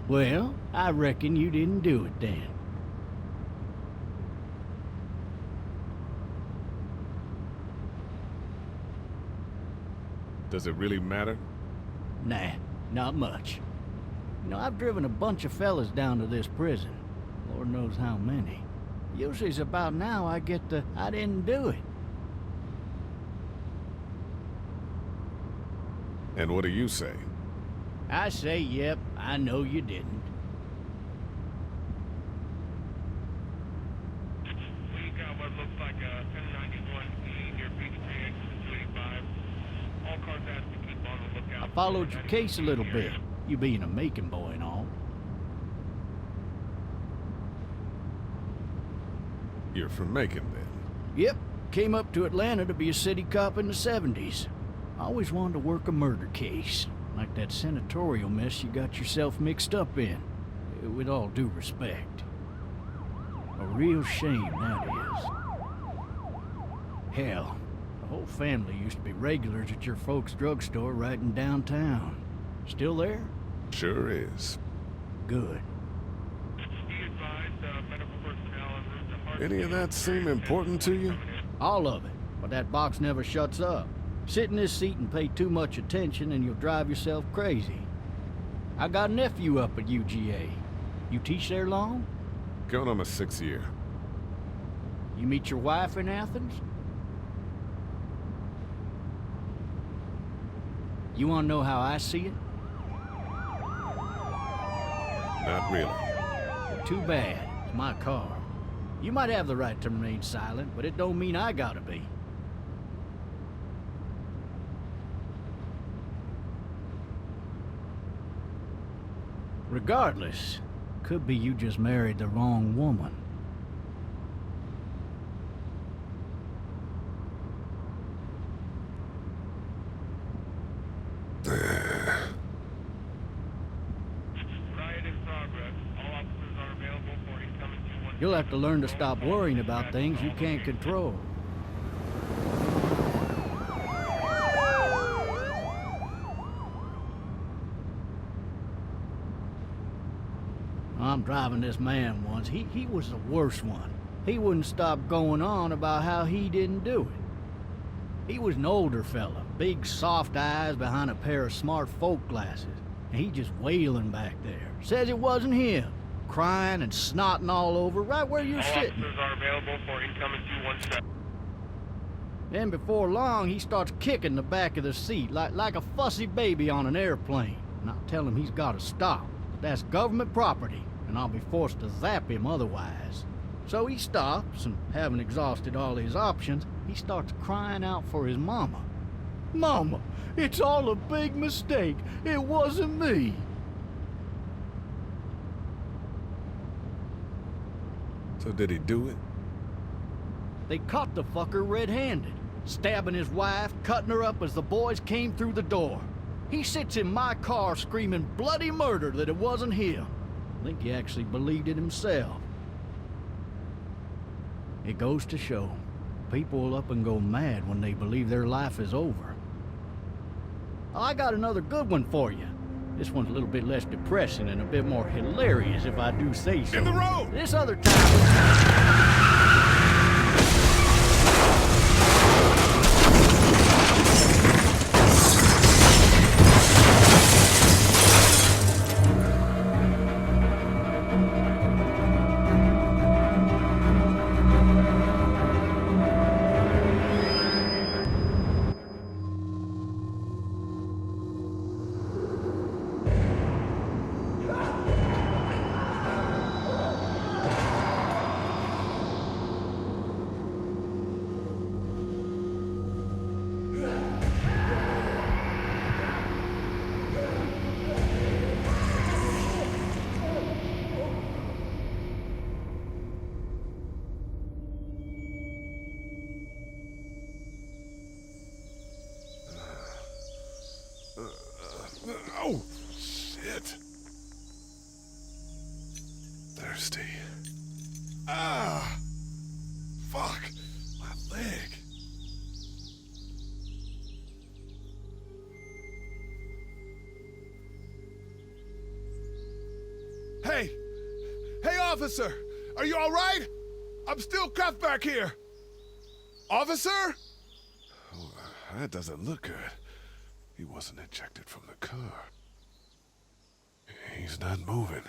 Well, I reckon you didn't do it then. Does it really matter? Nah, not much. You know, I've driven a bunch of fellas down to this prison. Lord knows how many. Usually it's about now I get the, I didn't do it. And what do you say? I say, yep, I know you didn't. We got what looks like a 1091E near Peachtree exit 285. All cars asked to keep on the lookout. I followed your case a little bit, you being a Macon boy and all. You're from Macon, then? Yep, came up to Atlanta to be a city cop in the 70s. I always wanted to work a murder case, like that senatorial mess you got yourself mixed up in. With all due respect. A real shame, that is. Hell, the whole family used to be regulars at your folks' drugstore right in downtown. Still there? Sure is. Good. Be advised, medical personnel en route to Hart. Any of that seem important to you? All of it, but that box never shuts up. Sit in this seat and pay too much attention and you'll drive yourself crazy. I got a nephew up at UGA. You teach there long? Going on my 6th year. You meet your wife in Athens? You want to know how I see it? Not really. Too bad. It's my car. You might have the right to remain silent, but it don't mean I gotta be. Regardless, could be you just married the wrong woman. Riot in progress. All officers are available for incoming 217. You'll have to learn to stop worrying about things you can't control. I'm driving this man once. He was the worst one. He wouldn't stop going on about how he didn't do it. He was an older fella, big soft eyes behind a pair of smart folk glasses. And he just wailing back there. Says it wasn't him. Crying and snotting all over right where you're All sitting. officers are available for incoming 217. Then before long, he starts kicking the back of the seat like a fussy baby on an airplane. And I tell him he's got to stop. That's government property, and I'll be forced to zap him otherwise. So he stops, and having exhausted all his options, he starts crying out for his mama. Mama, it's all a big mistake. It wasn't me. So did he do it? They caught the fucker red-handed, stabbing his wife, cutting her up as the boys came through the door. He sits in my car screaming bloody murder that it wasn't him. I think he actually believed it himself. It goes to show, people will up and go mad when they believe their life is over. I got another good one for you. This one's a little bit less depressing and a bit more hilarious, if I do say so. In the road! This other time... Hey! Hey, officer! Are you all right? I'm still cuffed back here. Officer? Oh, that doesn't look good. He wasn't ejected from the car. He's not moving.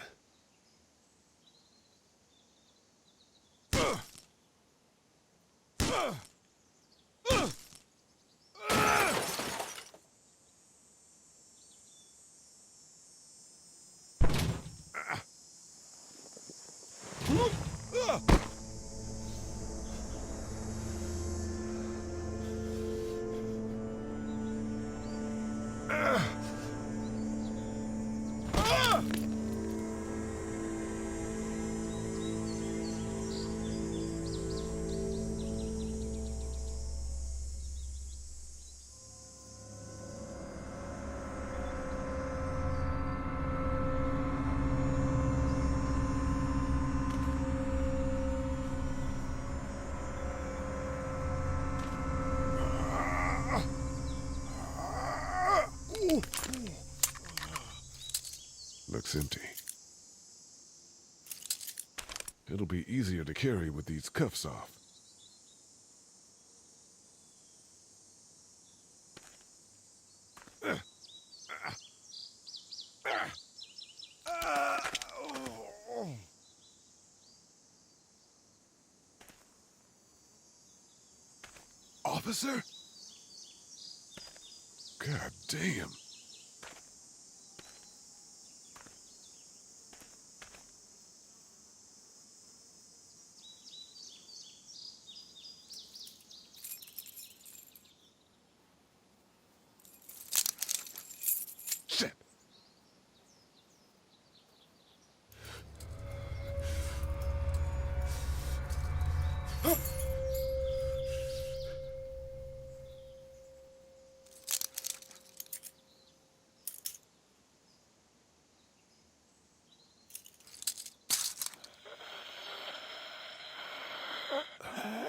Looks empty. It'll be easier to carry with these cuffs off. Officer? God damn. Shit.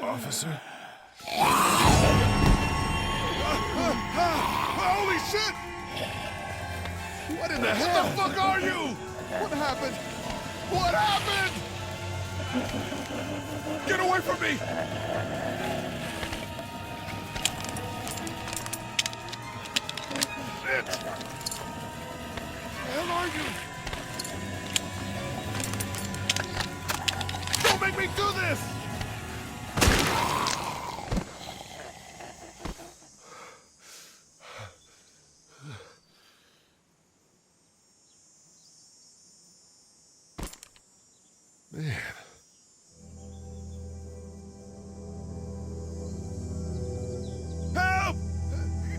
Officer? Holy shit! What in the hell? What the fuck are you? What happened? What happened? Get away from me! Shit! Where the hell are you? Don't make me do this! Man. Help!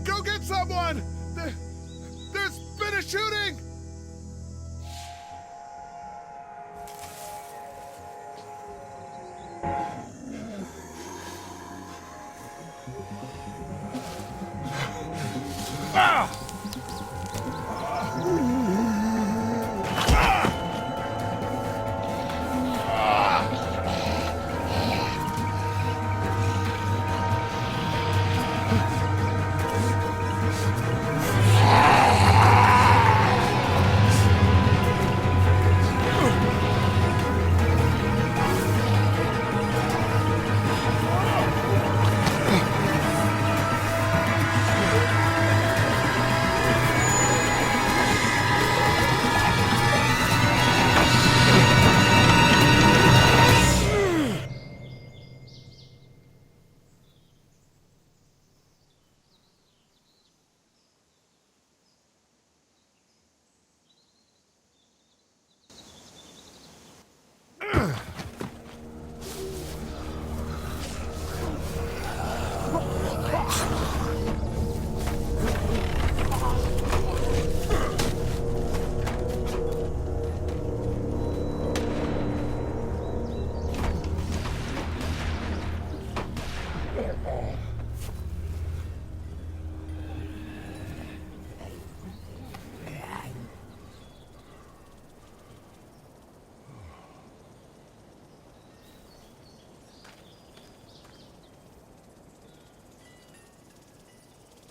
Go get someone! There's been a shooting! Ah!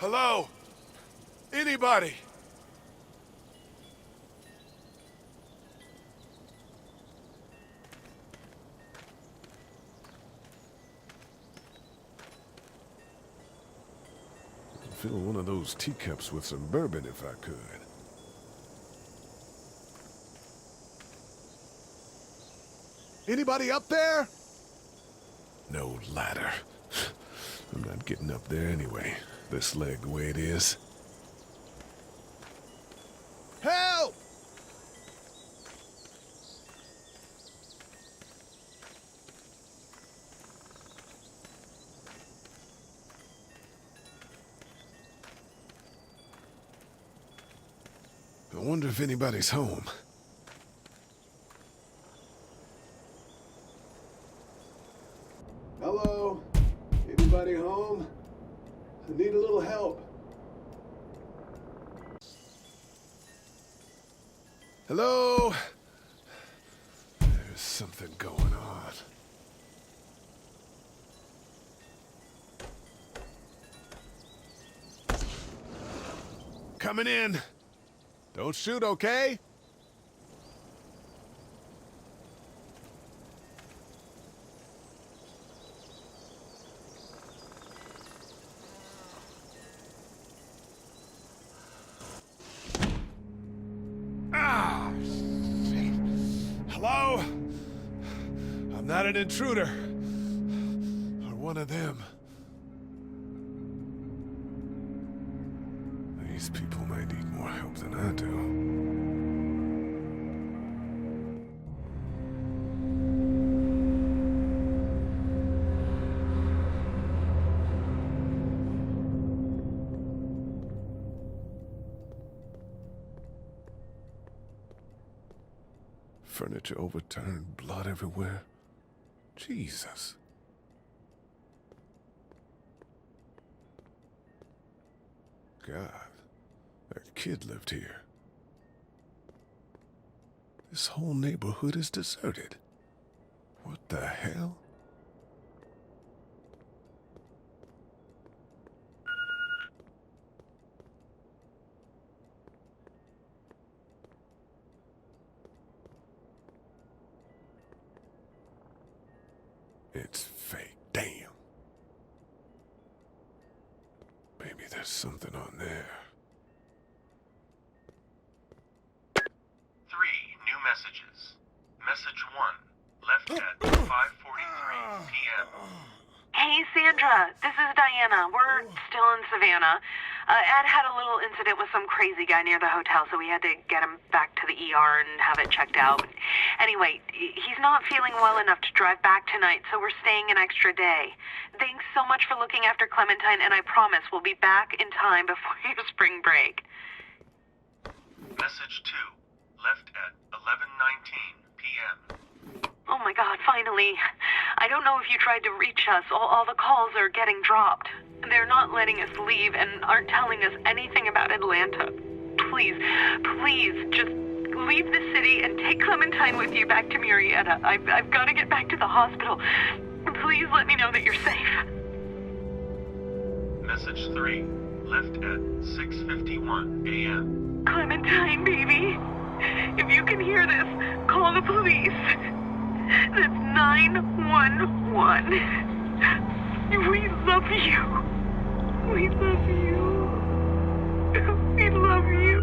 Hello? Anybody? fill one of those teacups with some bourbon if I could. Anybody up there? No ladder. I'm not getting up there anyway. This leg the way it is. Help! I wonder if anybody's home. Hello? Anybody home? I need a little help. Hello? There's something going on. Coming in. Don't shoot, okay? Ah! Shit. Hello? I'm not an intruder. Or one of them. These people might need more help than I do. Furniture overturned, blood everywhere. Jesus. God, that kid lived here. This whole neighborhood is deserted. What the hell? It's fake. Damn. Maybe there's something on there. 3 new messages. Message 1, left at 5:43 p.m. Hey, Sandra. This is Diana. We're still in Savannah. Ed had a little incident with some crazy guy near the hotel, so we had to get him back to the ER and have it checked out. Anyway, he's not feeling well enough to drive back tonight, so we're staying an extra day. Thanks so much for looking after Clementine, and I promise we'll be back in time before your spring break. Message 2, left at 11:19 p.m. Oh my God, finally. I don't know if you tried to reach us. All the calls are getting dropped. They're not letting us leave and aren't telling us anything about Atlanta. Please, please, just leave the city and take Clementine with you back to Murrieta. I've got to get back to the hospital. Please let me know that you're safe. Message 3, left at 6:51 a.m. Clementine, baby. If you can hear this, call the police. That's 911. We love you. We love you. We love you.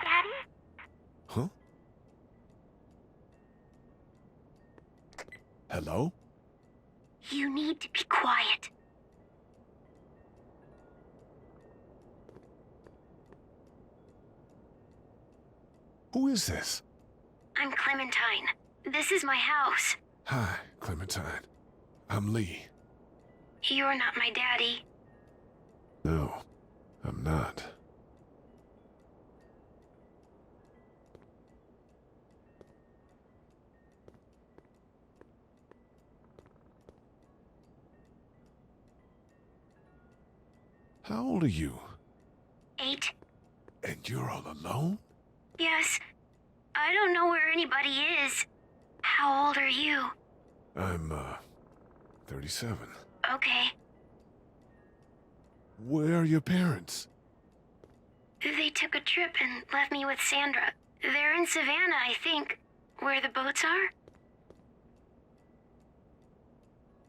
Daddy? Huh? Hello? You need to be quiet. Who is this? I'm Clementine. This is my house. Hi, Clementine. I'm Lee. You're not my daddy. No, I'm not. How old are you? 8. And you're all alone? Yes. I don't know where anybody is. How old are you? I'm, 37. Okay. Where are your parents? They took a trip and left me with Sandra. They're in Savannah, I think. Where the boats are?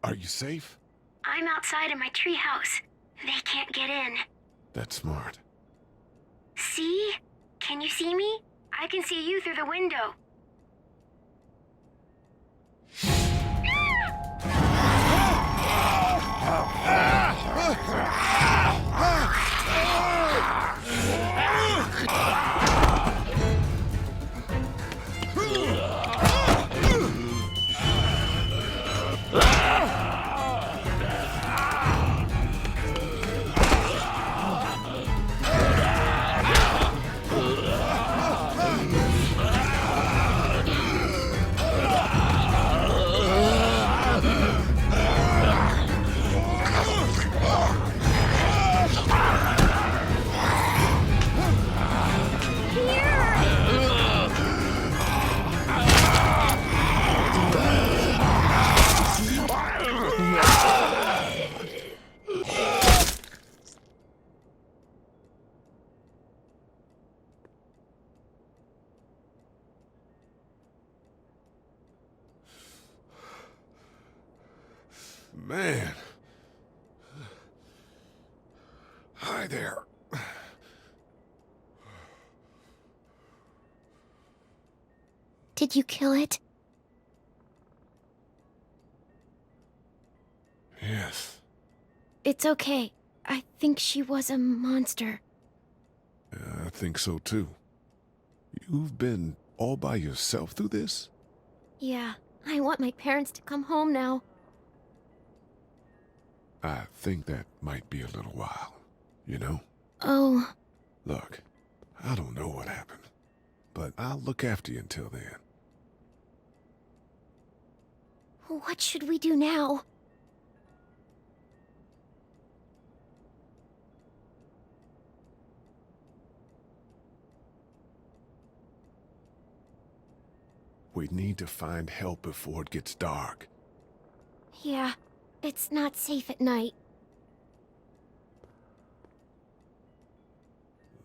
Are you safe? I'm outside in my treehouse. They can't get in. That's smart. See? Can you see me? I can see you through the window. Man. Hi there. Did you kill it? Yes. It's okay. I think she was a monster. I think so too. You've been all by yourself through this? Yeah, I want my parents to come home now. I think that might be a little while, you know? Oh, Look, I don't know what happened, but I'll look after you until then. what should we do now? We need to find help before it gets dark. Yeah, it's not safe at night.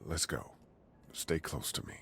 Let's go. Stay close to me.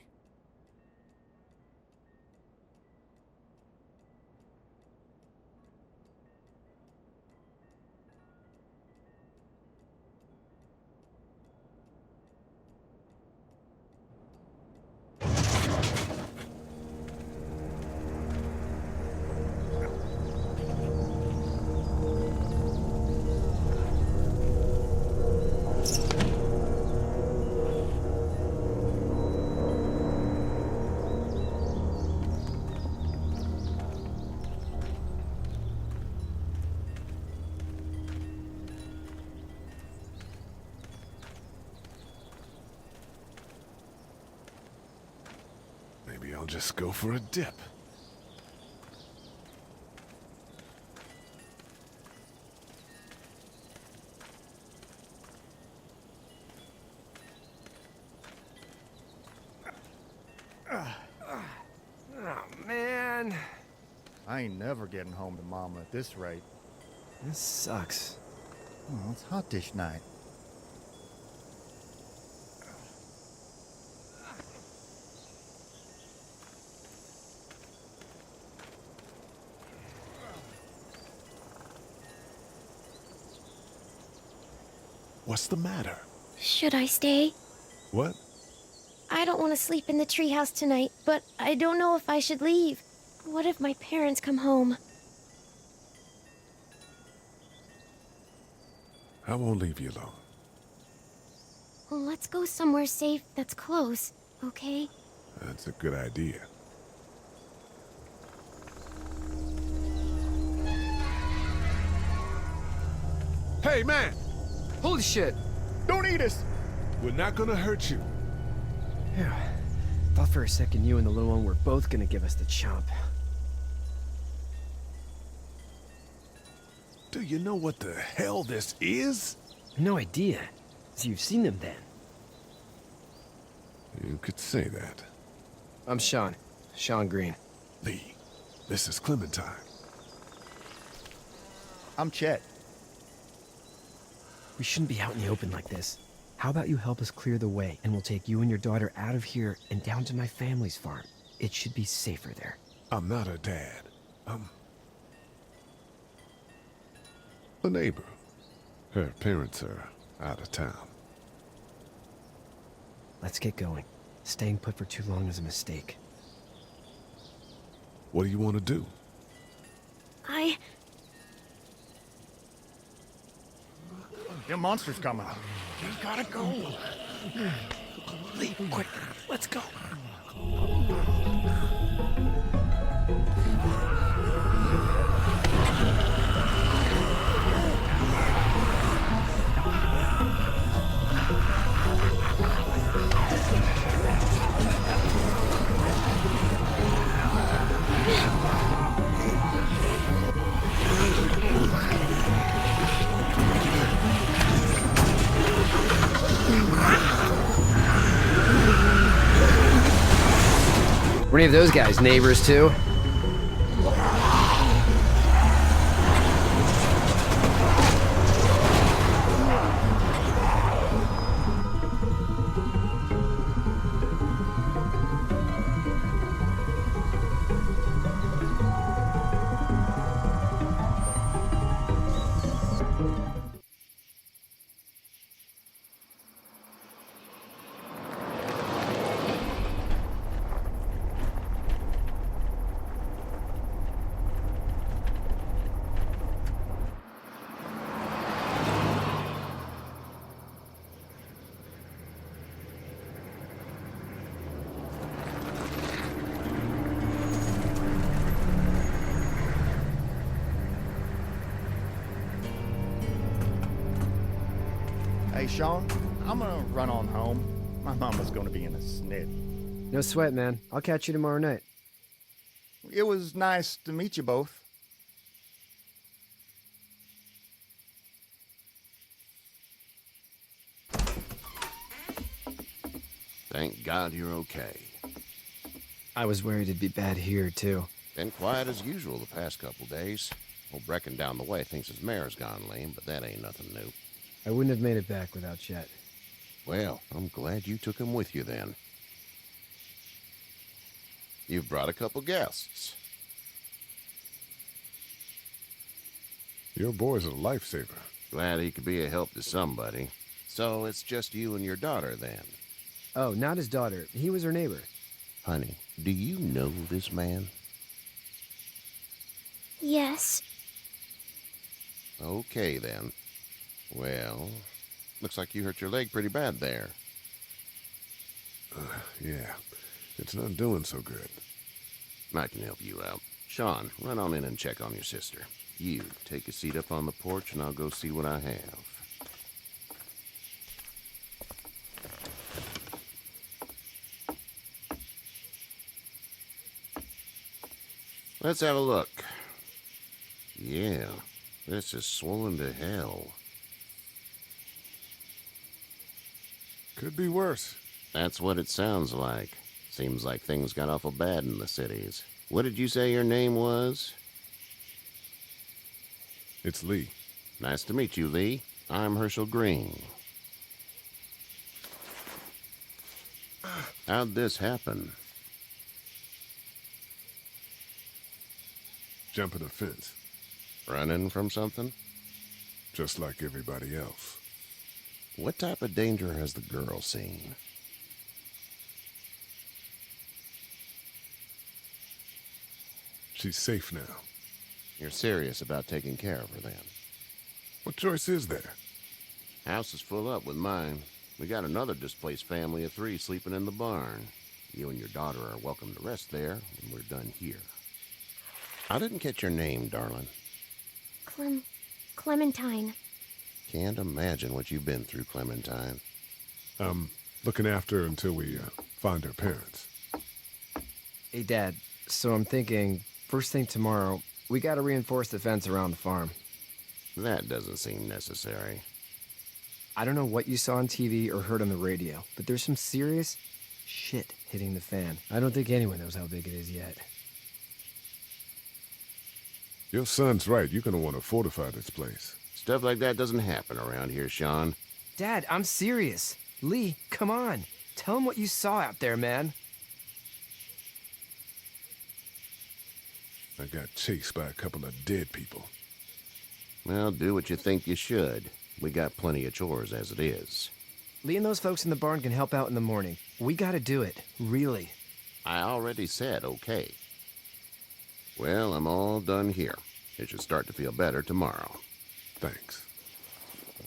Maybe I'll just go for a dip. Oh, man. I ain't never getting home to Mama at this rate. This sucks. Oh, it's hot this night. What's the matter? Should I stay? What? I don't want to sleep in the treehouse tonight, but I don't know if I should leave. What if my parents come home? I won't leave you alone. Well, let's go somewhere safe that's close, okay? That's a good idea. Hey, man! Holy shit! Don't eat us! We're not gonna hurt you. Yeah. Thought for a second you and the little one were both gonna give us the chomp. Do you know what the hell this is? No idea. So you've seen them then? You could say that. I'm Sean. Sean Green. Lee, this is Clementine. I'm Chet. We shouldn't be out in the open like this. How about you help us clear the way, and we'll take you and your daughter out of here and down to my family's farm. It should be safer there. I'm not her dad. I'm a neighbor. Her parents are out of town. Let's get going. Staying put for too long is a mistake. What do you want to do? Your monster's coming. We gotta go. Leave, quick. Let's go. Were any of those guys neighbors too? Hey, Sean, I'm gonna run on home. My mama's gonna be in a snit. No sweat, man. I'll catch you tomorrow night. It was nice to meet you both. Thank God you're okay. I was worried it'd be bad here, too. Been quiet as usual the past couple days. Old Brecken down the way thinks his mare's gone lame, but that ain't nothing new. I wouldn't have made it back without Chet. Well, I'm glad you took him with you then. You've brought a couple guests. Your boy's a lifesaver. Glad he could be a help to somebody. So it's just you and your daughter then? Oh, not his daughter. He was her neighbor. Honey, do you know this man? Yes. Okay then. Well, looks like you hurt your leg pretty bad there. Yeah, it's not doing so good. I can help you out. Sean, run on in and check on your sister. You, take a seat up on the porch and I'll go see what I have. Let's have a look. Yeah, this is swollen to hell. Could be worse. That's what it sounds like. Seems like things got awful bad in the cities. What did you say your name was? It's Lee. Nice to meet you, Lee. I'm Herschel Green. How'd this happen? Jumping a fence, Running from something? just like everybody else. What type of danger has the girl seen? She's safe now. You're serious about taking care of her then? What choice is there? House is full up with mine. We got another displaced family of 3 sleeping in the barn. You and your daughter are welcome to rest there when we're done here. I didn't catch your name, darling. Clementine. Can't imagine what you've been through, Clementine. I'm looking after her until we find her parents. Hey, Dad. So I'm thinking, first thing tomorrow, we gotta reinforce the fence around the farm. That doesn't seem necessary. I don't know what you saw on TV or heard on the radio, but there's some serious shit hitting the fan. I don't think anyone knows how big it is yet. Your son's right. You're gonna want to fortify this place. Stuff like that doesn't happen around here, Sean. Dad, I'm serious. Lee, come on. Tell him what you saw out there, man. I got chased by a couple of dead people. Well, do what you think you should. We got plenty of chores as it is. Lee and those folks in the barn can help out in the morning. We gotta do it, really. I already said okay. Well, I'm all done here. It should start to feel better tomorrow. Thanks.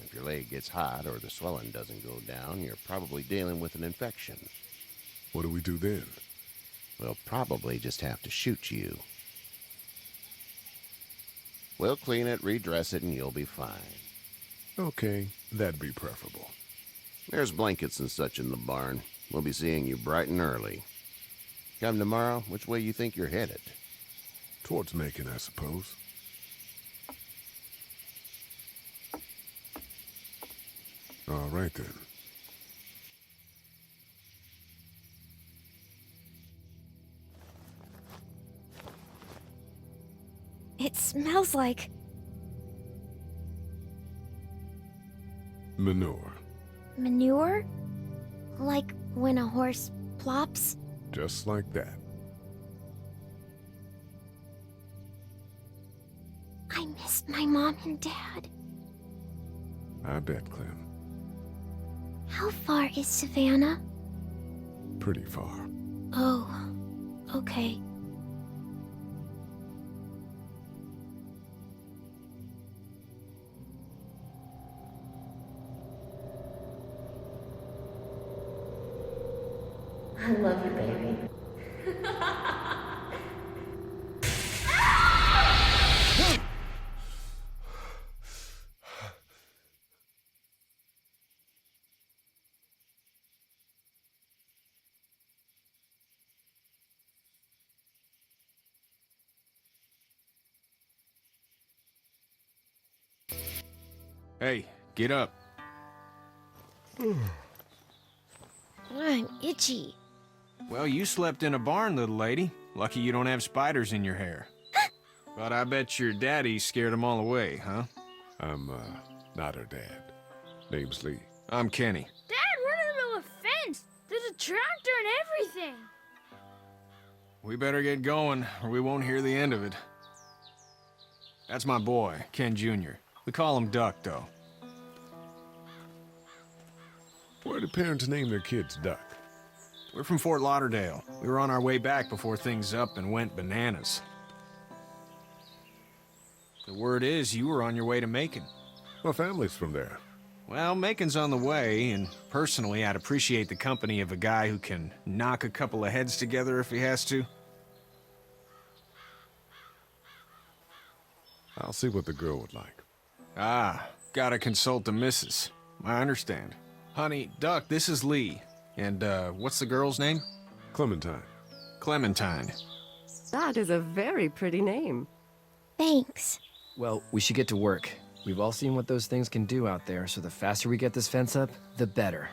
If your leg gets hot or the swelling doesn't go down, you're probably dealing with an infection. What do we do then? We'll probably just have to shoot you. We'll clean it, redress it, and you'll be fine. Okay, that'd be preferable. There's blankets and such in the barn. We'll be seeing you bright and early. Come tomorrow, which way you think you're headed? Towards Macon, I suppose. All right, then. It smells like... Manure. manure? Like when a horse plops? Just like that. I missed my mom and dad. I bet, Clem. How far is Savannah? Pretty far. Oh, okay. I love you, baby. Hey, get up. I'm itchy. Well, you slept in a barn, little lady. Lucky you don't have spiders in your hair. But I bet your daddy scared them all away, huh? I'm, not her dad. Name's Lee. I'm Kenny. Dad, we're in the middle of a fence. There's a tractor and everything. We better get going, or we won't hear the end of it. That's my boy, Ken Jr. We call him Duck, though. Why do parents name their kids Duck? We're from Fort Lauderdale. We were on our way back before things up and went bananas. The word is you were on your way to Macon. My family's from there. Well, Macon's on the way, and personally, I'd appreciate the company of a guy who can knock a couple of heads together if he has to. I'll see what the girl would like. Ah, gotta consult the missus. I understand. Honey, Duck, this is Lee. And, what's the girl's name? Clementine. Clementine. That is a very pretty name. Thanks. Well, we should get to work. We've all seen what those things can do out there, so the faster we get this fence up, the better.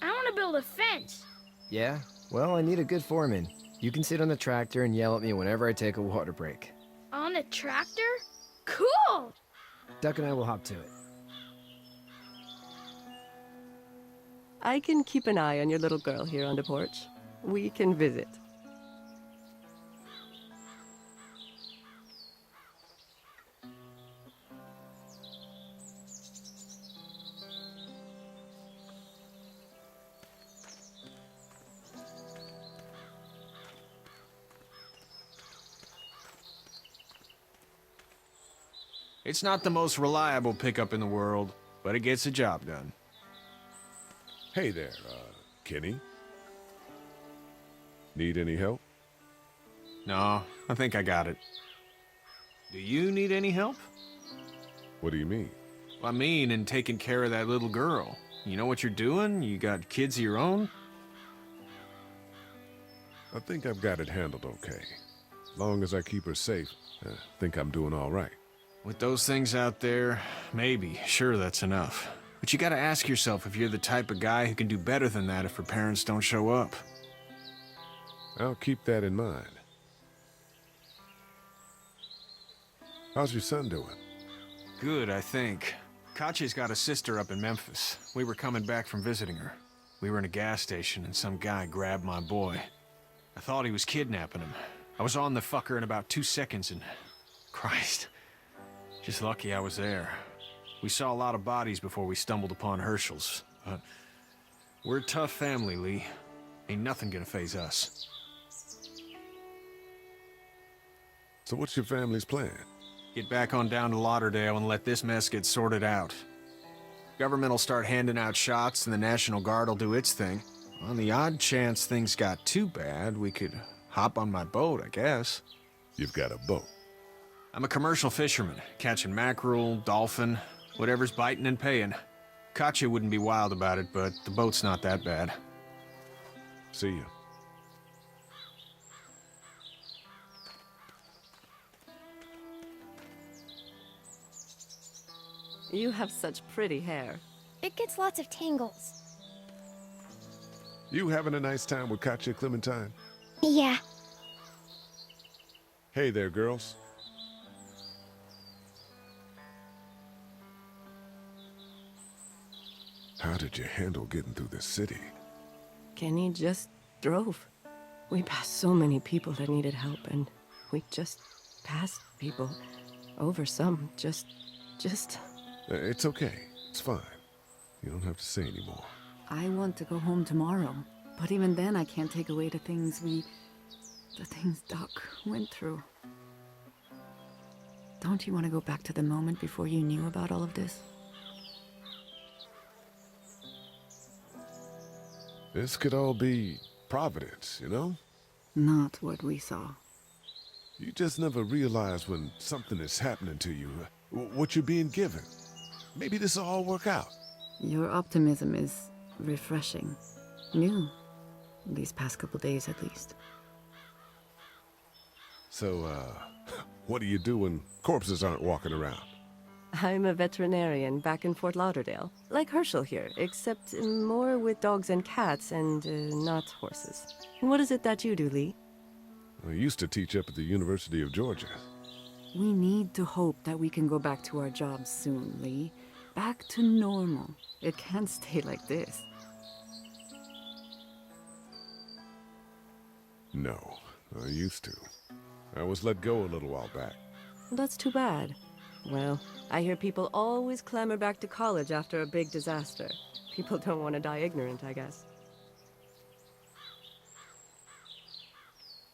I want to build a fence. Yeah? Well, I need a good foreman. You can sit on the tractor and yell at me whenever I take a water break. On the tractor? Cool! Duck and I will hop to it. I can keep an eye on your little girl here on the porch. We can visit. It's not the most reliable pickup in the world, but it gets the job done. Hey there, Kenny. Need any help? No, I think I got it. Do you need any help? What do you mean? I mean, in taking care of that little girl. You know what you're doing? You got kids of your own? I think I've got it handled okay. As long as I keep her safe, I think I'm doing all right. With those things out there, maybe. Sure, that's enough. But you gotta ask yourself if you're the type of guy who can do better than that if her parents don't show up. I'll keep that in mind. How's your son doing? Good, I think. Kachi's got a sister up in Memphis. We were coming back from visiting her. We were in a gas station and some guy grabbed my boy. I thought he was kidnapping him. I was on the fucker in about 2 seconds and... Christ. Just lucky I was there. We saw a lot of bodies before we stumbled upon Herschel's. We're a tough family, Lee. Ain't nothing gonna faze us. So what's your family's plan? Get back on down to Lauderdale and let this mess get sorted out. Government will start handing out shots and the National Guard will do its thing. On the odd chance things got too bad, we could hop on my boat, I guess. You've got a boat. I'm a commercial fisherman, catching mackerel, dolphin, whatever's biting and paying. Katya wouldn't be wild about it, but the boat's not that bad. See you. You have such pretty hair. It gets lots of tangles. You having a nice time with Katya, Clementine? Yeah. Hey there, girls. How did you handle getting through the city? Kenny just drove. We passed so many people that needed help, and we just passed people. Over some, just... It's okay. It's fine. You don't have to say anymore. I want to go home tomorrow. But even then, I can't take away the things Doc went through. Don't you want to go back to the moment before you knew about all of this? This could all be Providence, you know? Not what we saw. You just never realize when something is happening to you, what you're being given. Maybe this will all work out. Your optimism is refreshing. New. These past couple days, at least. So, what do you do when corpses aren't walking around? I'm a veterinarian back in Fort Lauderdale. Like Herschel here, except more with dogs and cats and not horses. What is it that you do, Lee? I used to teach up at the University of Georgia. We need to hope that we can go back to our jobs soon, Lee. Back to normal. It can't stay like this. No, I used to. I was let go a little while back. That's too bad. Well, I hear people always clamor back to college after a big disaster. People don't want to die ignorant, I guess.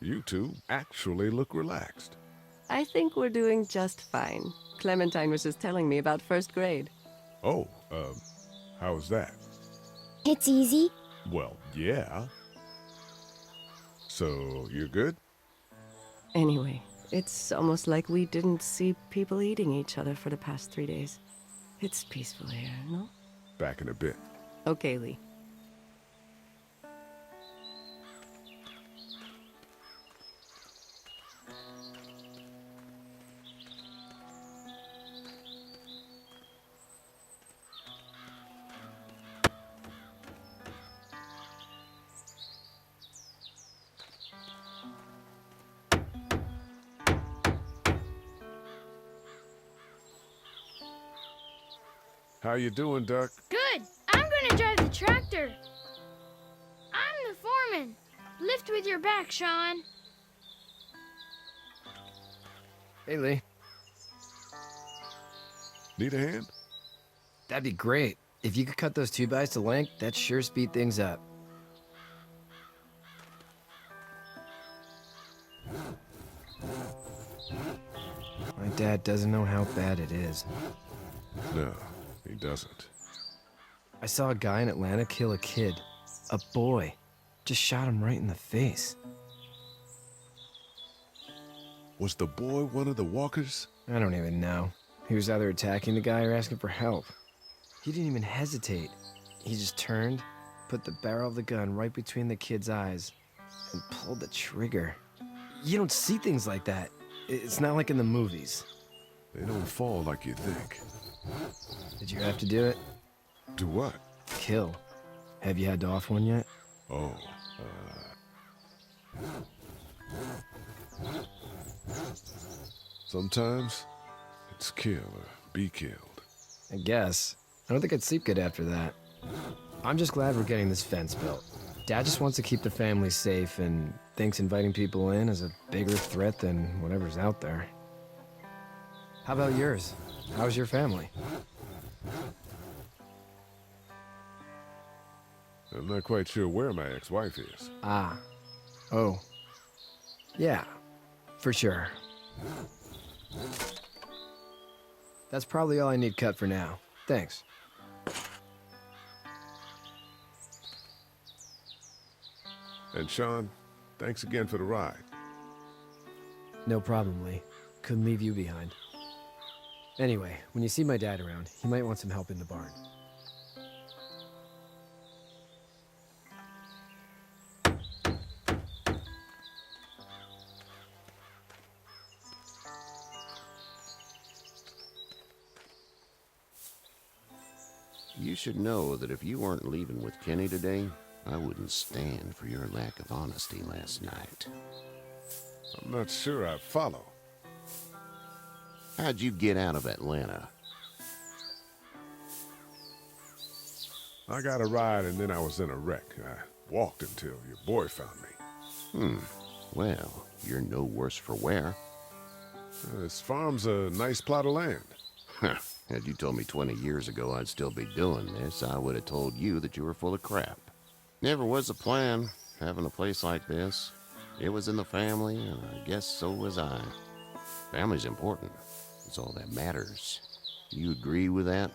You two actually look relaxed. I think we're doing just fine. Clementine was just telling me about first grade. Oh, how was that? It's easy. Well, yeah. So, you're good? Anyway, it's almost like we didn't see people eating each other for the past 3 days. It's peaceful here, no? Back in a bit. Okay, Lee. How you doing, Duck? Good. I'm gonna drive the tractor. I'm the foreman. Lift with your back, Sean. Hey, Lee. Need a hand? That'd be great. If you could cut those 2x to length, that'd sure speed things up. My dad doesn't know how bad it is. No, he doesn't. I saw a guy in Atlanta kill a kid. A boy. Just shot him right in the face. Was the boy one of the walkers? I don't even know. He was either attacking the guy or asking for help. He didn't even hesitate. He just turned, put the barrel of the gun right between the kid's eyes, and pulled the trigger. You don't see things like that. It's not like in the movies. They don't fall like you think. Did you have to do it? Do what? Kill. Have you had to off one yet? Oh, sometimes it's kill or be killed. I guess. I don't think I'd sleep good after that. I'm just glad we're getting this fence built. Dad just wants to keep the family safe and thinks inviting people in is a bigger threat than whatever's out there. How about yours? How's your family? I'm not quite sure where my ex-wife is. Ah. Oh. Yeah, for sure. That's probably all I need cut for now. Thanks. And Sean, thanks again for the ride. No problem, Lee. Couldn't leave you behind. Anyway, when you see my dad around, he might want some help in the barn. You should know that if you weren't leaving with Kenny today, I wouldn't stand for your lack of honesty last night. I'm not sure I follow. How'd you get out of Atlanta? I got a ride and then I was in a wreck. I walked until your boy found me. Well, you're no worse for wear. This farm's a nice plot of land. Had you told me 20 years ago I'd still be doing this, I would have told you that you were full of crap. Never was a plan, having a place like this. It was in the family, and I guess so was I. Family's important. It's all that matters. You agree with that?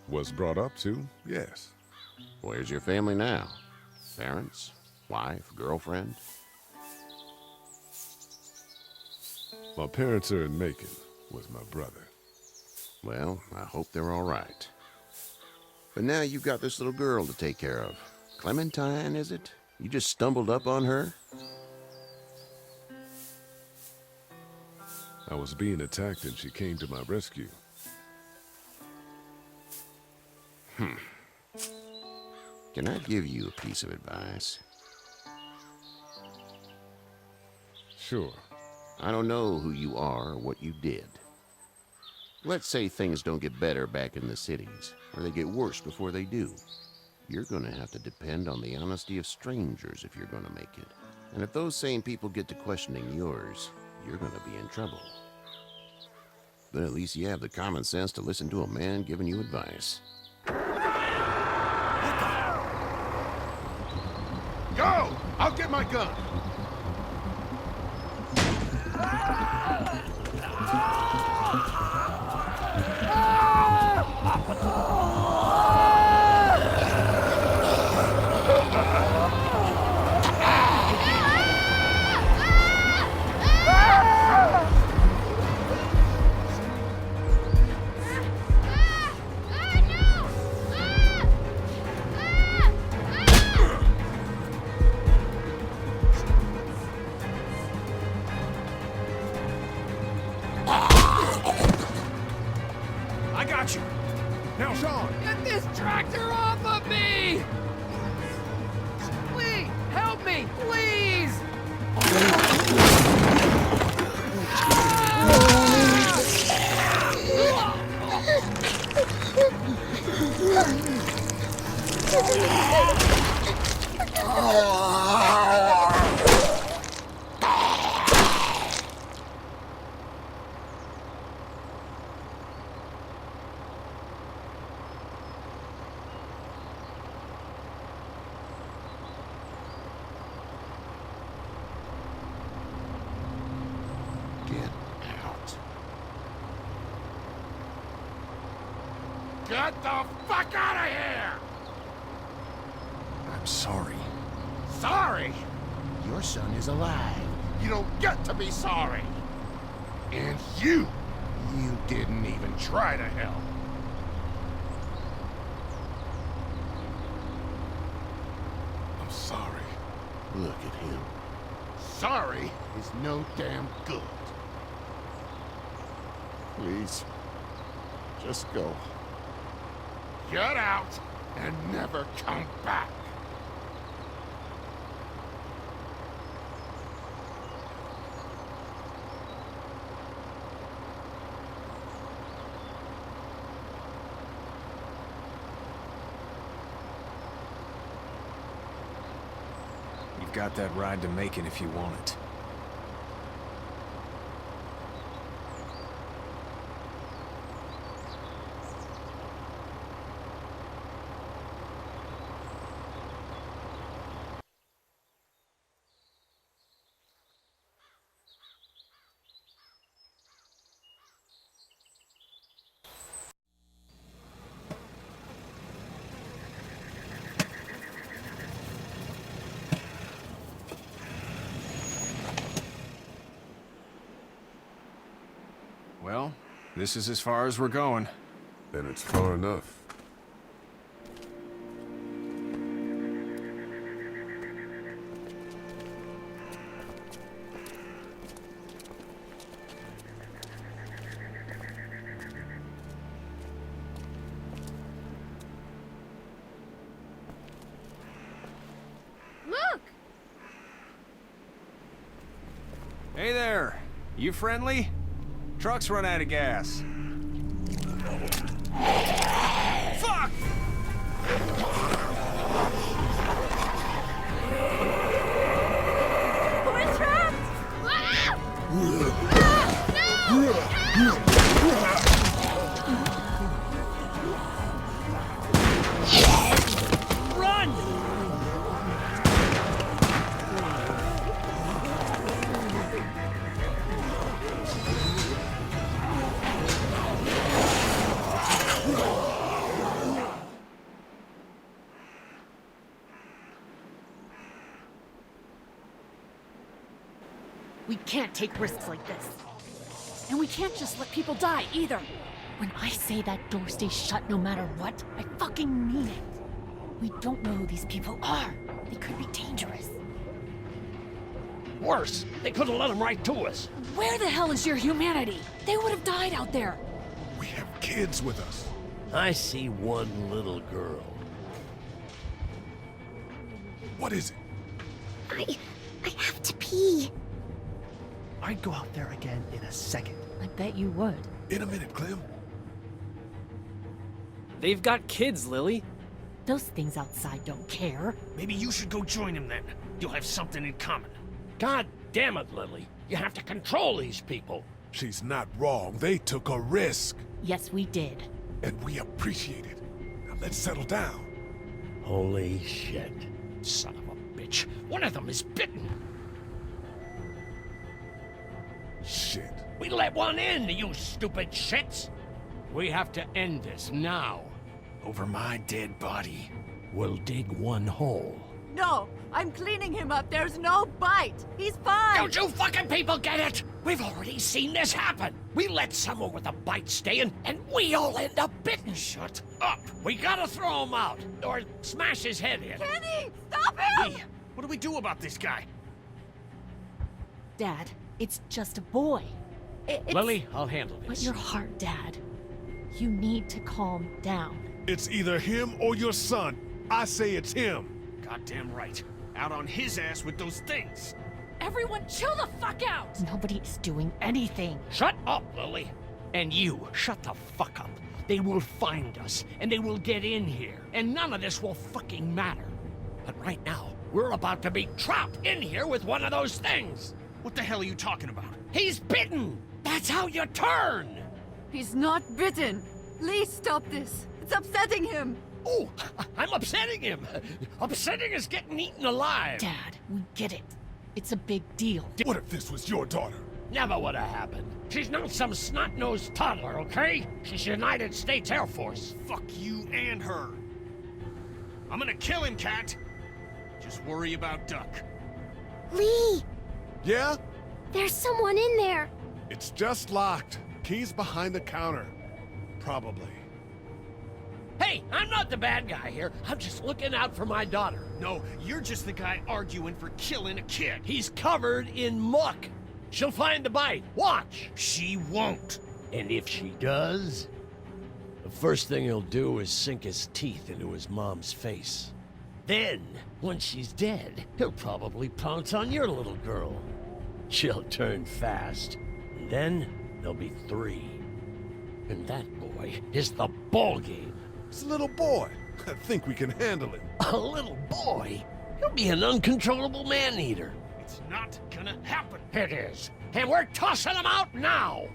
Was brought up to, yes. Where's your family now? Parents? Wife? Girlfriend? My parents are in Macon with my brother. Well, I hope they're all right. But now you've got this little girl to take care of. Clementine, is it? You just stumbled up on her? I was being attacked and she came to my rescue. Can I give you a piece of advice? Sure. I don't know who you are or what you did. Let's say things don't get better back in the cities, or they get worse before they do. You're gonna have to depend on the honesty of strangers if you're gonna make it. And if those same people get to questioning yours, you're gonna be in trouble. But at least you have the common sense to listen to a man giving you advice. Go! I'll get my gun! I got you. Now, Sean. Get this tractor off of me! Lee, help me, please! Get the fuck out of here! I'm sorry. Sorry? Your son is alive. You don't get to be sorry. And you didn't even try to help. I'm sorry. Look at him. Sorry is no damn good. Please, just go. Get out and never come back. got that ride to Macon if you want it. Well, this is as far as we're going. Then it's far enough. Look! Hey there! You friendly? Truck's run out of gas. Fuck! We're trapped! Ah! Run! We can't take risks like this. And we can't just let people die, either. When I say that door stays shut no matter what, I fucking mean it. We don't know who these people are. They could be dangerous. Worse, they could have let them right to us. Where the hell is your humanity? They would have died out there. We have kids with us. I see one little girl. What is it? I have to pee. I'd go out there again in a second. I bet you would. In a minute, Clem. They've got kids, Lily. Those things outside don't care. Maybe you should go join them then. You'll have something in common. God damn it, Lily. You have to control these people. She's not wrong. They took a risk. Yes, we did. And we appreciate it. Now let's settle down. Holy shit. Son of a bitch. One of them is bitten. Shit. We let one in, you stupid shits. We have to end this now. Over my dead body. We'll dig one hole. No, I'm cleaning him up. There's no bite. He's fine. Don't you fucking people get it? We've already seen this happen. We let someone with a bite stay in, and we all end up bitten. Shut up. We gotta throw him out, or smash his head in. Kenny, stop him! Hey, what do we do about this guy? Dad, it's just a boy. It's... Lily, I'll handle this. But your heart, Dad. You need to calm down. It's either him or your son. I say it's him. Goddamn right. Out on his ass with those things. Everyone chill the fuck out! Nobody is doing anything. Shut up, Lily. And you, shut the fuck up. They will find us, and they will get in here, and none of this will fucking matter. But right now, we're about to be trapped in here with one of those things. What the hell are you talking about? He's bitten. That's how you turn. He's not bitten. Lee, stop this. It's upsetting him. Oh, I'm upsetting him. Upsetting is getting eaten alive. Dad, we get it. It's a big deal. What if this was your daughter? Never would have happened. She's not some snot-nosed toddler, okay? She's United States Air Force. Fuck you and her. I'm gonna kill him, Cat. Just worry about Duck. Lee! Yeah? There's someone in there. It's just locked. Key's behind the counter. Probably. Hey, I'm not the bad guy here. I'm just looking out for my daughter. No, you're just the guy arguing for killing a kid. He's covered in muck. She'll find the bite. Watch. She won't. And if she does, the first thing he'll do is sink his teeth into his mom's face. Then, when she's dead, he'll probably pounce on your little girl. She'll turn fast, and then there'll be 3. And that boy is the ball game. It's a little boy. I think we can handle him. A little boy? He'll be an uncontrollable man-eater. It's not gonna happen. It is. And we're tossing him out now.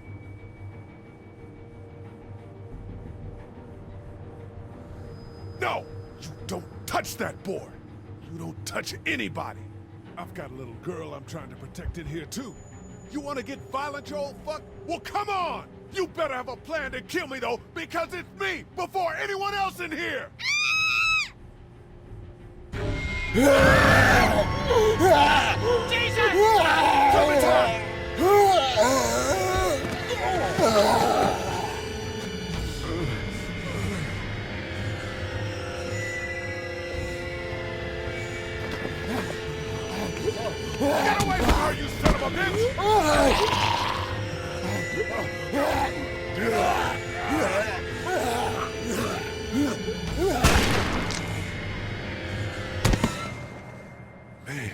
No! You don't touch that boy! You don't touch anybody! I've got a little girl I'm trying to protect in here, too. You want to get violent, you old fuck? Well, come on! You better have a plan to kill me, though, because it's me before anyone else in here! Jesus! Clementine! Get away from her, you son of a bitch! Man.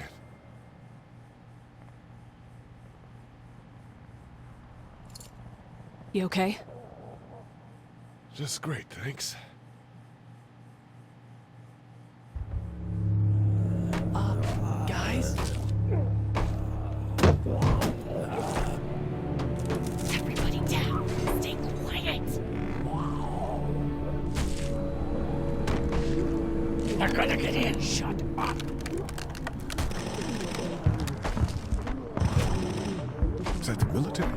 You okay? Just great, thanks. Guys? Everybody down. Stay quiet. They're gonna get in. Shut up. Is that the military?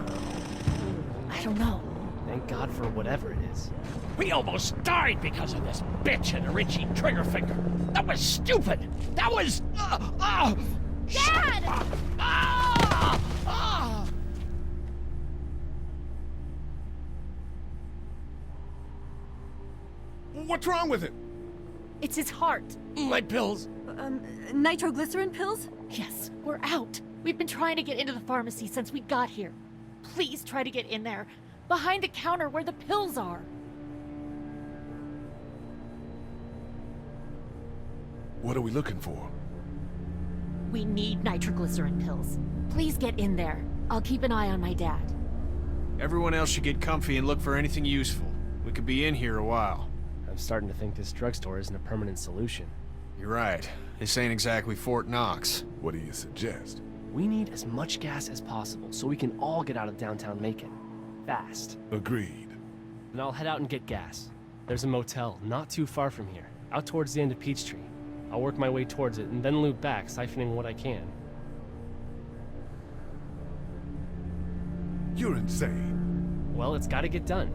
I don't know. Thank God for whatever it is. We almost died because of this bitch and her itchy trigger finger. That was stupid. That was... Dad! What's wrong with it? It's his heart. My pills. Nitroglycerin pills? Yes, we're out. We've been trying to get into the pharmacy since we got here. Please try to get in there. Behind the counter where the pills are. What are we looking for? We need nitroglycerin pills. Please get in there. I'll keep an eye on my dad. Everyone else should get comfy and look for anything useful. We could be in here a while. I'm starting to think this drugstore isn't a permanent solution. You're right. This ain't exactly Fort Knox. What do you suggest? We need as much gas as possible so we can all get out of downtown Macon. Fast. Agreed. Then I'll head out and get gas. There's a motel not too far from here, out towards the end of Peachtree. I'll work my way towards it and then loop back, siphoning what I can. You're insane. Well, it's gotta get done.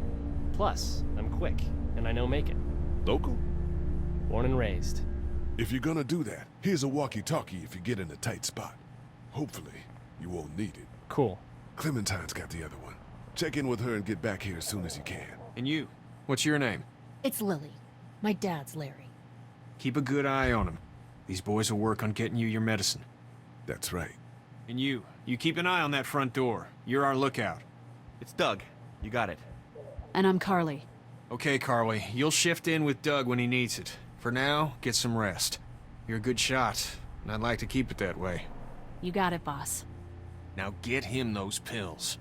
Plus, I'm quick, and I know Macon. Local? Born and raised. If you're gonna do that, here's a walkie-talkie if you get in a tight spot. Hopefully, you won't need it. Cool. Clementine's got the other one. Check in with her and get back here as soon as you can. And you? What's your name? It's Lily. My dad's Larry. Keep a good eye on him. These boys will work on getting you your medicine. That's right. And you keep an eye on that front door. You're our lookout. It's Doug. You got it. And I'm Carly. Okay, Carly. You'll shift in with Doug when he needs it. For now, get some rest. You're a good shot, and I'd like to keep it that way. You got it, boss. Now get him those pills.